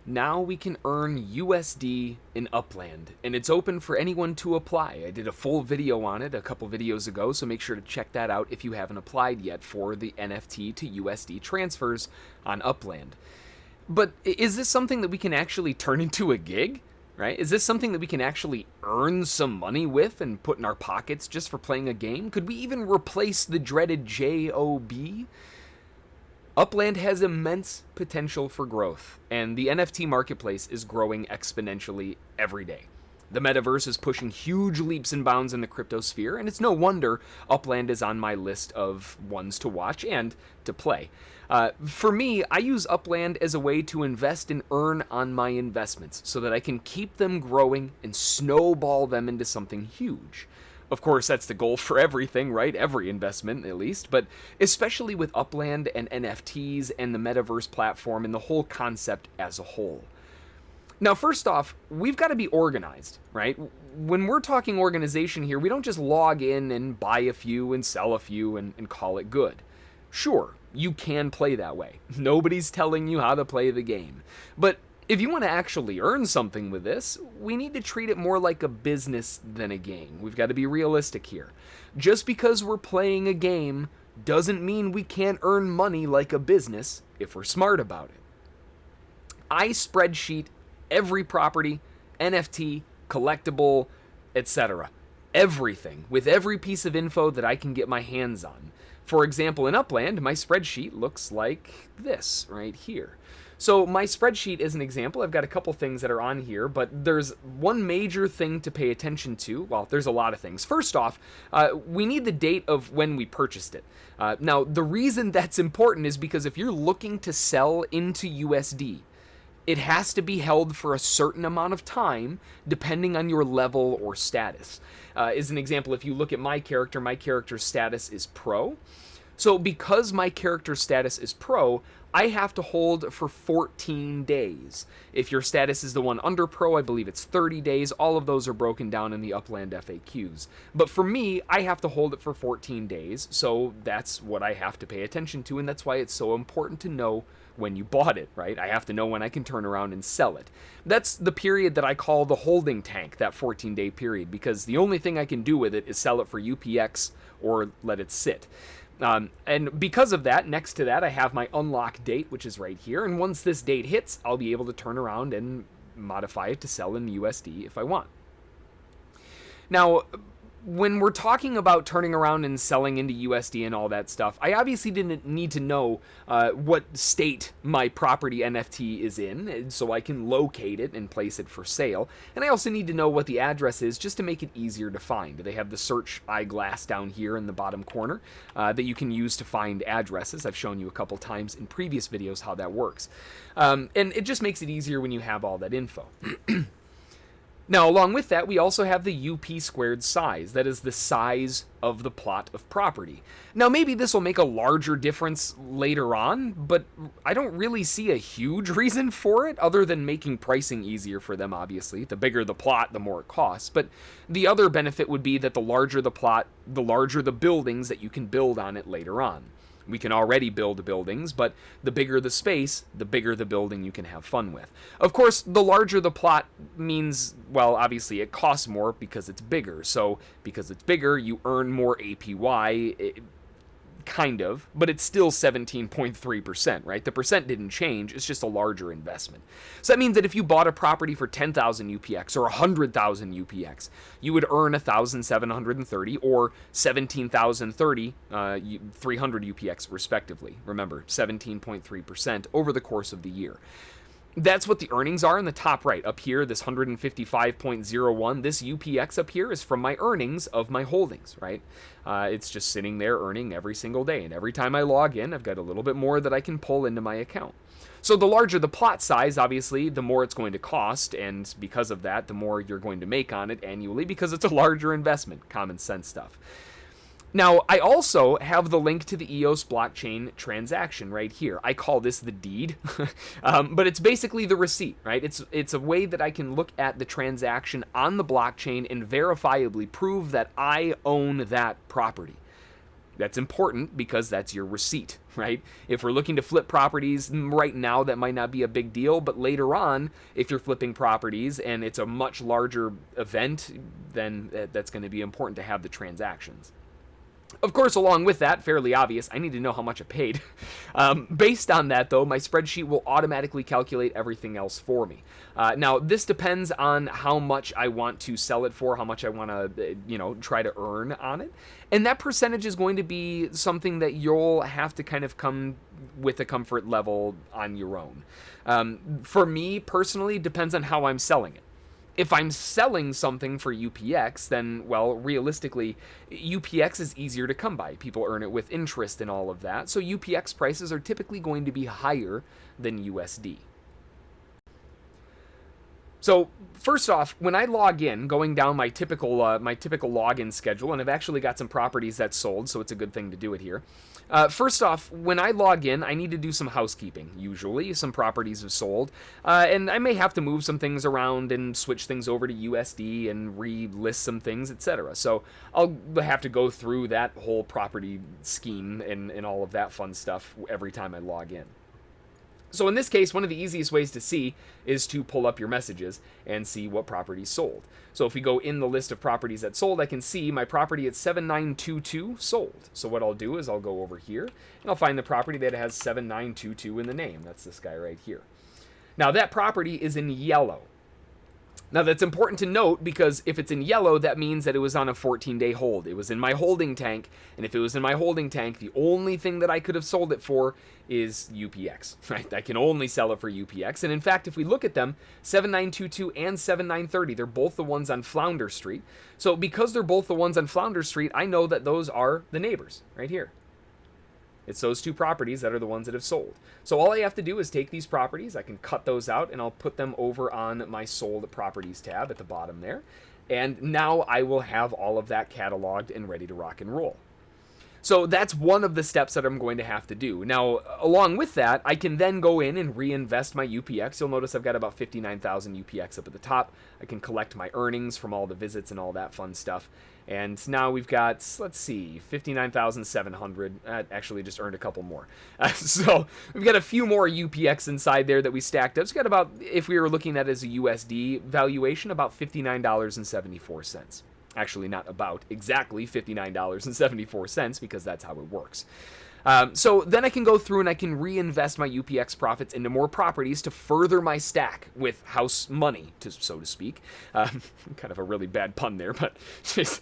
Now we can earn USD in Upland, and it's open for anyone to apply. I did a full video on it a couple videos ago, so make sure to check that out if you haven't applied yet for the NFT to USD transfers on Upland. But is this something that we can actually turn into a gig? Right? Is this something that we can actually earn some money with and put in our pockets just for playing a game? Could we even replace the dreaded JOB? Upland has immense potential for growth, and the NFT marketplace is growing exponentially every day. The metaverse is pushing huge leaps and bounds in the crypto sphere, and it's no wonder Upland is on my list of ones to watch and to play. For me, I use Upland as a way to invest and earn on my investments so that I can keep them growing and snowball them into something huge. Of course, that's the goal for everything, right? Every investment, at least. But especially with Upland and NFTs and the metaverse platform and the whole concept as a whole. Now, first off, we've got to be organized, right? When we're talking organization here, we don't just log in and buy a few and sell a few and call it good. Sure, you can play that way. Nobody's telling you how to play the game. But if you want to actually earn something with this, we need to treat it more like a business than a game. We've got to be realistic here. Just because we're playing a game doesn't mean we can't earn money like a business if we're smart about it. I spreadsheet every property, NFT, collectible, etc. Everything, with every piece of info that I can get my hands on. For example, in Upland, my spreadsheet looks like this right here. So my spreadsheet is an example. I've got a couple things that are on here, but there's one major thing to pay attention to. Well, there's a lot of things. First off, we need the date of when we purchased it. Now, the reason that's important is because if you're looking to sell into USD, it has to be held for a certain amount of time depending on your level or status. As an example, if you look at my character's status is pro. So because my character status is pro, I have to hold for 14 days. If your status is the one under pro, I believe it's 30 days. All of those are broken down in the Upland FAQs. But for me, I have to hold it for 14 days, so that's what I have to pay attention to, and that's why it's so important to know when you bought it, right? I have to know when I can turn around and sell it. That's the period that I call the holding tank, that 14-day period, because the only thing I can do with it is sell it for UPX or let it sit. And because of that, next to that, I have my unlock date, which is right here. And once this date hits, I'll be able to turn around and modify it to sell in USD if I want. Now, when we're talking about turning around and selling into USD and all that stuff, I obviously didn't need to know what state my property NFT is in, so I can locate it and place it for sale. And I also need to know what the address is just to make it easier to find. They have the search eyeglass down here in the bottom corner that you can use to find addresses. I've shown you a couple times in previous videos how that works. And it just makes it easier when you have all that info. Now, along with that, we also have the UP squared size. That is the size of the plot of property. Now, maybe this will make a larger difference later on, but I don't really see a huge reason for it, other than making pricing easier for them, obviously. The bigger the plot, the more it costs. But the other benefit would be that the larger the plot, the larger the buildings that you can build on it later on. We can already build buildings, but the bigger the space, the bigger the building you can have fun with. Of course, the larger the plot means, well, obviously it costs more because it's bigger. So because it's bigger, you earn more APY, kind of, but it's still 17.3%, right? The percent didn't change, it's just a larger investment. So that means that if you bought a property for 10,000 UPX or 100,000 UPX, you would earn 1,730 or 17,030, 300 UPX respectively. Remember, 17.3% over the course of the year. That's what the earnings are in the top right. Up here, this 155.01, this UPX up here is from my earnings of my holdings, right? It's just sitting there earning every single day. And every time I log in, I've got a little bit more that I can pull into my account. So the larger the plot size, obviously, the more it's going to cost. And because of that, the more you're going to make on it annually because it's a larger investment. Common sense stuff. Now, I also have the link to the EOS blockchain transaction right here. I call this the deed, but it's basically the receipt, right? It's a way that I can look at the transaction on the blockchain and verifiably prove that I own that property. That's important because that's your receipt, right? If we're looking to flip properties right now, that might not be a big deal, but later on, if you're flipping properties and it's a much larger event, then that's going to be important to have the transactions. Of course, along with that, fairly obvious, I need to know how much I paid. Based on that, though, my spreadsheet will automatically calculate everything else for me. Now, this depends on how much I want to sell it for, how much I want to, try to earn on it. And that percentage is going to be something that you'll have to kind of come with a comfort level on your own. For me, personally, it depends on how I'm selling it. If I'm selling something for UPX, then, well, realistically, UPX is easier to come by. People earn it with interest and all of that. So UPX prices are typically going to be higher than USD. So first off, when I log in, going down my typical login schedule, and I've actually got some properties that sold, so it's a good thing to do it here. First off, when I log in, I need to do some housekeeping. Usually, some properties have sold, and I may have to move some things around and switch things over to USD and relist some things, etc. So I'll have to go through that whole property scheme and all of that fun stuff every time I log in. So in this case, one of the easiest ways to see is to pull up your messages and see what properties sold. So if we go in the list of properties that sold, I can see my property at 7922 sold. So what I'll do is I'll go over here and I'll find the property that has 7922 in the name. That's this guy right here. Now that property is in yellow. Now that's important to note because if it's in yellow, that means that it was on a 14-day hold. It was in my holding tank, and if it was in my holding tank, the only thing that I could have sold it for is UPX, right? I can only sell it for UPX. And in fact, if we look at them, 7922 and 7930, they're both the ones on Flounder Street. So because they're both the ones on Flounder Street, I know that those are the neighbors right here. It's those two properties that are the ones that have sold. So all I have to do is take these properties, I can cut those out, and I'll put them over on my sold properties tab at the bottom there. And now I will have all of that cataloged and ready to rock and roll. So that's one of the steps that I'm going to have to do. Now, along with that, I can then go in and reinvest my UPX. You'll notice I've got about 59,000 UPX up at the top. I can collect my earnings from all the visits and all that fun stuff. And now we've got, let's see, 59,700. Actually just earned a couple more. So we've got a few more UPX inside there that we stacked up. It's got about, if we were looking at it as a USD valuation, about $59.74. Actually, not about, exactly $59.74 because that's how it works. So then I can go through and I can reinvest my UPX profits into more properties to further my stack with house money, so to speak. Kind of a really bad pun there, but just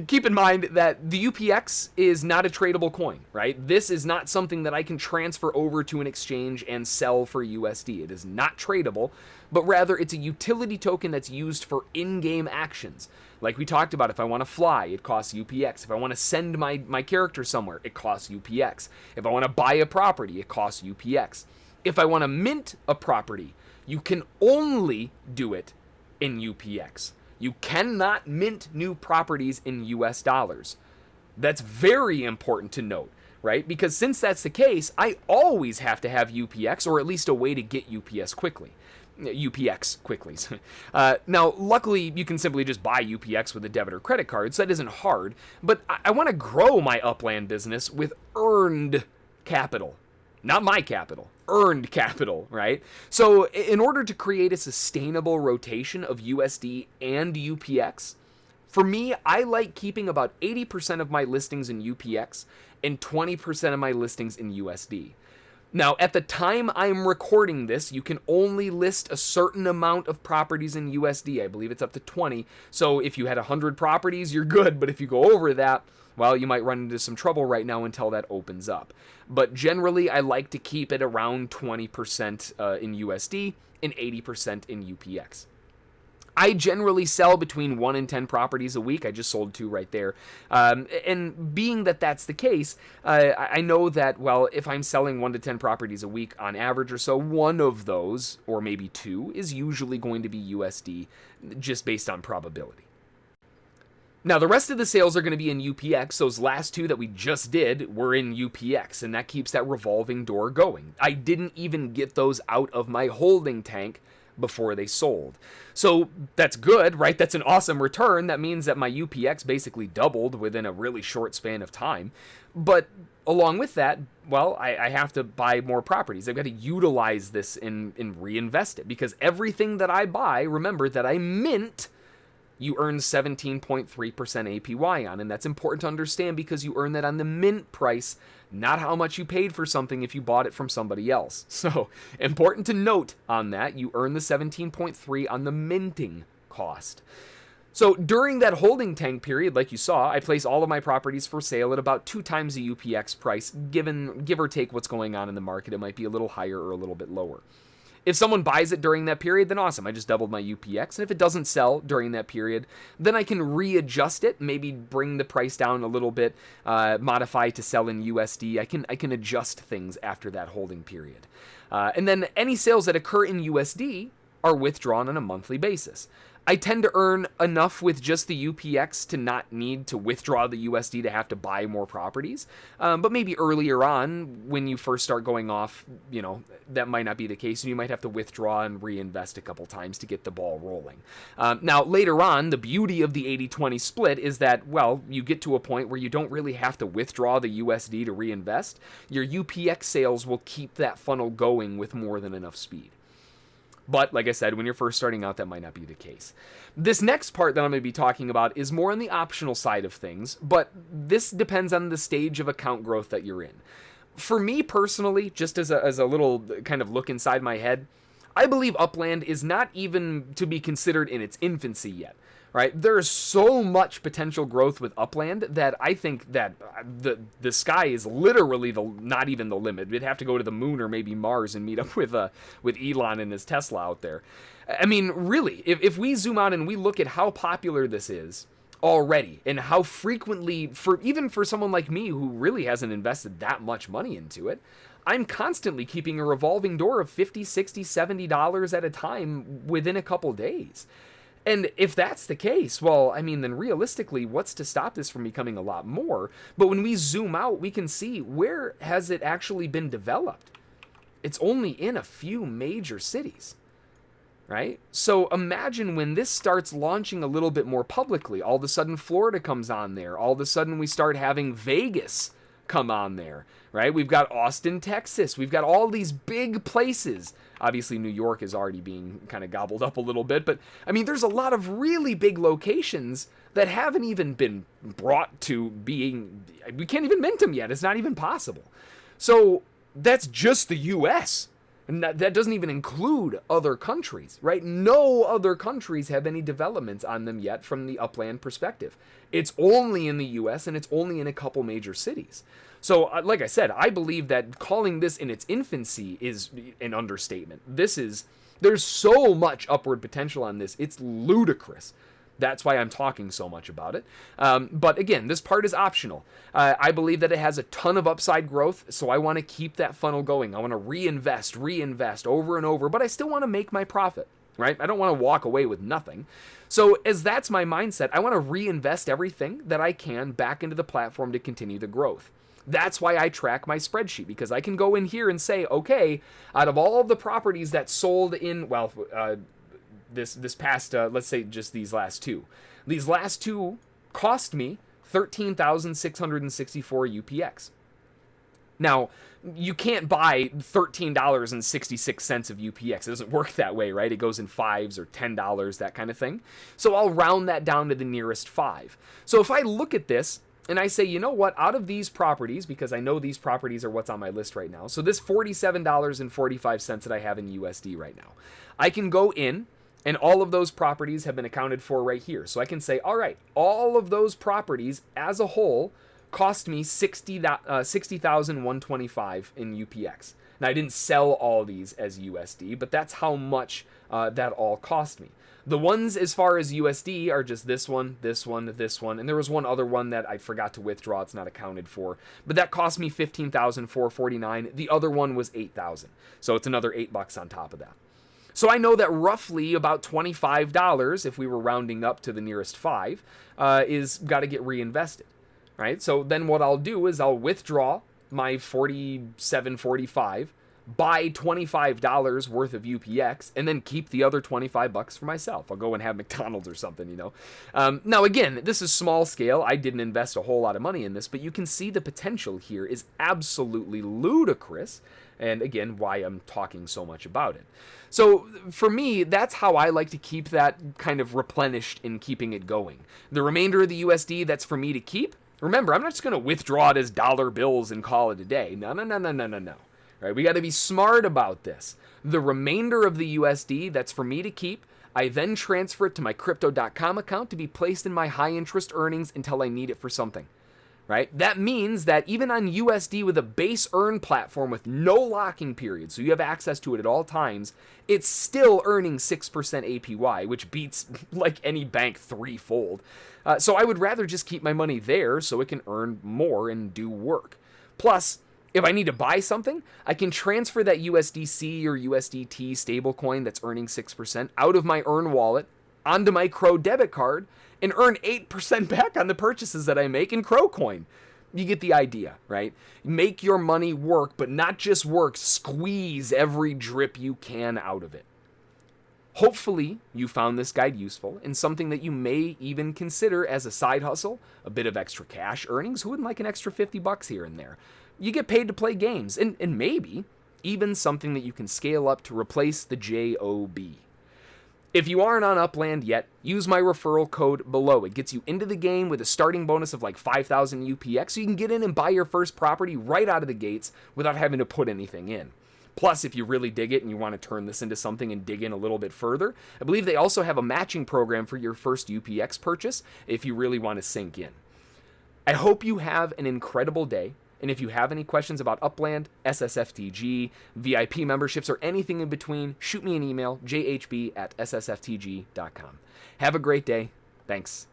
keep in mind that the UPX is not a tradable coin, right? This is not something that I can transfer over to an exchange and sell for USD. It is not tradable, but rather it's a utility token that's used for in-game actions. Like we talked about, if I want to fly, it costs UPX. If I want to send my character somewhere, it costs UPX. If I want to buy a property, it costs UPX. If I want to mint a property, you can only do it in UPX. You cannot mint new properties in US dollars. That's very important to note, right? Because since that's the case, I always have to have UPX, or at least a way to get UPX quickly. Now, luckily, you can simply just buy UPX with a debit or credit card, so that isn't hard, but I want to grow my Upland business with earned capital. Not my capital, earned capital, right? So in order to create a sustainable rotation of USD and UPX, for me, I like keeping about 80% of my listings in UPX and 20% of my listings in USD. Now, at the time I'm recording this, you can only list a certain amount of properties in USD. I believe it's up to 20. So if you had 100 properties, you're good. But if you go over that, well, you might run into some trouble right now until that opens up. But generally, I like to keep it around 20% in USD and 80% in UPX. I generally sell between 1 and 10 properties a week. I just sold 2 right there. And being that that's the case, I know that, well, if I'm selling 1 to 10 properties a week on average or so, one of those, or maybe 2, is usually going to be USD, just based on probability. Now, the rest of the sales are going to be in UPX. Those last 2 that we just did were in UPX, and that keeps that revolving door going. I didn't even get those out of my holding tank before they sold. So that's good, right? That's an awesome return. That means that my UPX basically doubled within a really short span of time. But along with that, well, I have to buy more properties. I've got to utilize this and reinvest it, because everything that I buy, remember that I mint, you earn 17.3% APY on. And that's important to understand, because you earn that on the mint price, not how much you paid for something if you bought it from somebody else. So important to note on that, you earn the 17.3 on the minting cost. So during that holding tank period, like you saw, I place all of my properties for sale at about 2 times the UPX price, give or take what's going on in the market. It might be a little higher or a little bit lower. If someone buys it during that period, then awesome. I just doubled my UPX. And if it doesn't sell during that period, then I can readjust it, maybe bring the price down a little bit, modify to sell in USD. I can adjust things after that holding period. And then any sales that occur in USD are withdrawn on a monthly basis. I tend to earn enough with just the UPX to not need to withdraw the USD to have to buy more properties. But maybe earlier on, when you first start going off, that might not be the case, and you might have to withdraw and reinvest a couple times to get the ball rolling. Now, later on, the beauty of the 80-20 split is that, well, you get to a point where you don't really have to withdraw the USD to reinvest. Your UPX sales will keep that funnel going with more than enough speed. But like I said, when you're first starting out, that might not be the case. This next part that I'm going to be talking about is more on the optional side of things, but this depends on the stage of account growth that you're in. For me personally, just as a little kind of look inside my head, I believe Upland is not even to be considered in its infancy yet. Right? There's so much potential growth with Upland that I think that the sky is literally not even the limit. We'd have to go to the moon or maybe Mars and meet up with Elon and his Tesla out there. I mean, really, if we zoom out and we look at how popular this is already, and how frequently, even for someone like me who really hasn't invested that much money into it, I'm constantly keeping a revolving door of $50, $60, $70 at a time within a couple days. And if that's the case, well, I mean, then realistically, what's to stop this from becoming a lot more? But when we zoom out, we can see, where has it actually been developed? It's only in a few major cities, right? So imagine when this starts launching a little bit more publicly. All of a sudden, Florida comes on there. All of a sudden, we start having Vegas come on there, right? We've got Austin, Texas. We've got all these big places. Obviously, New York is already being kind of gobbled up a little bit, but I mean, there's a lot of really big locations that haven't even been brought to being, we can't even mint them yet. It's not even possible. So that's just the US. And that doesn't even include other countries, right? No other countries have any developments on them yet from the Upland perspective. It's only in the US, and it's only in a couple major cities. So, like I said, I believe that calling this in its infancy is an understatement. There's so much upward potential on this. It's ludicrous. That's why I'm talking so much about it. But again, this part is optional. I believe that it has a ton of upside growth, so I want to keep that funnel going. I want to reinvest over and over, but I still want to make my profit, right? I don't want to walk away with nothing. So as that's my mindset, I want to reinvest everything that I can back into the platform to continue the growth. That's why I track my spreadsheet, because I can go in here and say, okay, out of all of the properties that sold in, this past, let's say just these last two. These last two cost me 13,664 UPX. Now, you can't buy $13.66 of UPX. It doesn't work that way, right? It goes in $5s or $10, that kind of thing. So I'll round that down to the nearest 5. So if I look at this and I say, you know what, out of these properties, because I know these properties are what's on my list right now, so this $47.45 that I have in USD right now, I can go in, and all of those properties have been accounted for right here. So I can say, all right, all of those properties as a whole cost me $60,125 in UPX. Now, I didn't sell all these as USD, but that's how much that all cost me. The ones as far as USD are just this one, this one, this one, and there was one other one that I forgot to withdraw. It's not accounted for, but that cost me $15,449. The other one was $8,000, so it's another $8 on top of that. So I know that roughly about $25, if we were rounding up to the nearest 5, is got to get reinvested, right? So then what I'll do is I'll withdraw my $47.45. buy $25 worth of UPX, and then keep the other $25 for myself. I'll go and have McDonald's or something, you know. Now, again, this is small scale. I didn't invest a whole lot of money in this, but you can see the potential here is absolutely ludicrous. And again, why I'm talking so much about it. So for me, that's how I like to keep that kind of replenished in keeping it going. The remainder of the USD that's for me to keep, remember, I'm not just going to withdraw it as dollar bills and call it a day. No. Right? We got to be smart about this. The remainder of the USD that's for me to keep, I then transfer it to my Crypto.com account to be placed in my high interest earnings until I need it for something. Right? That means that even on USD with a base earn platform with no locking period, so you have access to it at all times, it's still earning 6% APY, which beats like any bank threefold. So I would rather just keep my money there so it can earn more and do work. Plus, if I need to buy something, I can transfer that USDC or USDT stablecoin that's earning 6% out of my Earn wallet onto my Crow debit card and earn 8% back on the purchases that I make in Crow Coin. You get the idea, right? Make your money work, but not just work. Squeeze every drip you can out of it. Hopefully, you found this guide useful and something that you may even consider as a side hustle, a bit of extra cash earnings. Who wouldn't like an extra $50 here and there? You get paid to play games, and maybe even something that you can scale up to replace the JOB. If you aren't on Upland yet, use my referral code below. It gets you into the game with a starting bonus of like 5,000 UPX, so you can get in and buy your first property right out of the gates without having to put anything in. Plus, if you really dig it and you want to turn this into something and dig in a little bit further, I believe they also have a matching program for your first UPX purchase if you really want to sink in. I hope you have an incredible day. And if you have any questions about Upland, SSFTG, VIP memberships, or anything in between, shoot me an email, jhb@ssftg.com. Have a great day. Thanks.